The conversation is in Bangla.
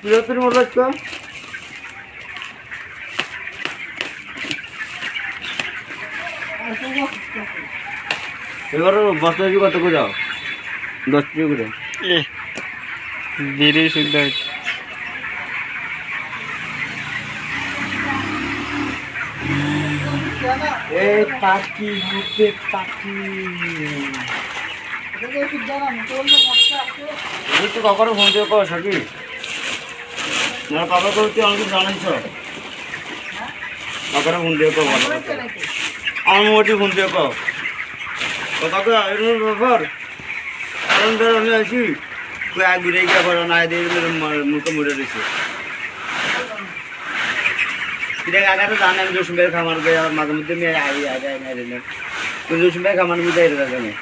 73 মোট লাগতো এবার বস্তা কত করে যাও 10 টাকা করে বিড়ি শুদ্ধ এই পাখি বুকে পাখি এই তো কখনো ফোন দিয়ে কো সাকি না বাবা করতে অনেক জানাইছ কখনো ফোন দিয়ে কো আমার মোটি ফোন দিয়ে কো তো কাকা এর ব্যাপার কারণ ধর আমি আছি তুই এক ঘুরে গিয়ে বড় না দিয়ে মুখে মুড়ে দিছে দেখ আগে তো জানেন জসুমের খামার গিয়ে মাঝে মধ্যে আমি আই আগে আই না রে তুই জসুমের খামার মধ্যে এর জায়গা নেই